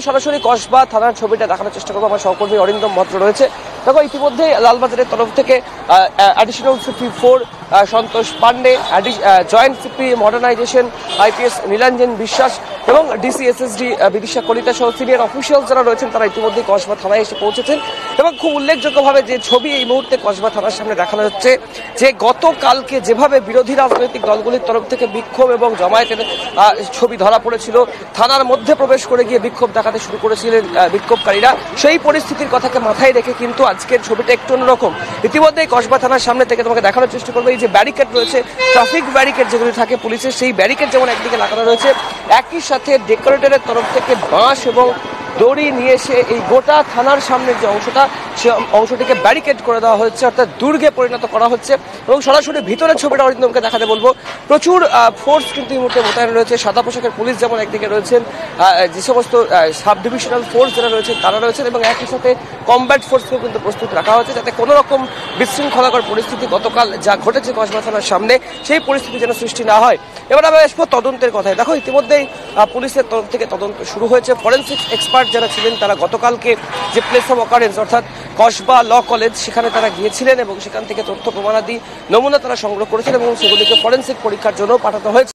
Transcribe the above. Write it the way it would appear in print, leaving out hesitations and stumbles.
সরাসরি কসবা থানার ছবিটা দেখানোর চেষ্টা করবো। আমার সহকর্মী অরিন্দম ভদ্র রয়েছে। দেখো, ইতিমধ্যে লালবাজারের তরফ থেকে additional CP 4 Santosh Pandey, joint CP modernisation IPS Nilanjan Biswas এবং ডিসি এসএসডি বিদিশা কলিতা সহ সিনিয়র অফিসিয়াল যারা রয়েছেন তারা ইতিমধ্যে কসবা থানায় এসে পৌঁছেছেন। এবং খুব উল্লেখযোগ্যভাবে যে ছবি এই মুহূর্তে কসবা থানার সামনে দেখানো হচ্ছে, যে গতকালকে যেভাবে বিরোধী রাজনৈতিক দলগুলির তরফ থেকে বিক্ষোভ এবং জমায়েতের ছবি ধরা পড়েছিল, থানার মধ্যে প্রবেশ করে গিয়ে বিক্ষোভ দেখাতে শুরু করেছিলেন বিক্ষোভকারীরা, সেই পরিস্থিতির কথাকে মাথায় রেখে কিন্তু আজকের ছবিটা একটু অন্যরকম। ইতিমধ্যে কসবা থানার সামনে থেকে তোমাকে দেখানোর চেষ্টা করবো, এই যে ব্যারিকেড রয়েছে, ট্রাফিক ব্যারিকেড যেগুলি থাকে পুলিশের, সেই ব্যারিকেড যেমন একদিকে লাগানো রয়েছে, একই সাথে ডেকোরেটরের তরফ থেকে বাঁশ এবং দড়ি নিয়ে এসে এই গোটা থানার সামনের যে অংশটা, সে অংশটিকে ব্যারিকেড করে দেওয়া হচ্ছে, অর্থাৎ দুর্গে পরিণত করা হচ্ছে। এবং সরাসরি ভিতরের ছবিটা অরিন্দমকে দেখাতে বলবো। প্রচুর ফোর্স কিন্তু এই মুহূর্তে মোতায়েন রয়েছে। সাদা পোশাকের পুলিশ যেমন একদিকে রয়েছেন, যে সমস্ত সাব ডিভিশনাল ফোর্স যারা রয়েছেন তারা রয়েছেন, এবং একই সাথে কমব্যাট ফোর্সকেও কিন্তু প্রস্তুত রাখা হয়েছে, যাতে কোনো রকম বিশৃঙ্খলাকর পরিস্থিতি গতকাল যা ঘটেছে কসবা থানার সামনে, সেই পরিস্থিতি যেন সৃষ্টি না হয়। এবার আমরা আসবো তদন্তের কথায়। দেখো, ইতিমধ্যেই পুলিশের তরফ থেকে তদন্ত শুরু হয়েছে। ফরেন্সিক এক্সপার্ট যারা ছিলেন তারা গতকালকে যে প্লেস অফ অকারেন্স অর্থাৎ কসবা ল কলেজ, সেখানে তারা গিয়েছিলেন এবং সেখান থেকে তথ্য প্রমাণাদি নমুনা তারা সংগ্রহ করেছেন এবং সেগুলিকে ফরেন্সিক পরীক্ষার জন্য পাঠানো হয়েছে।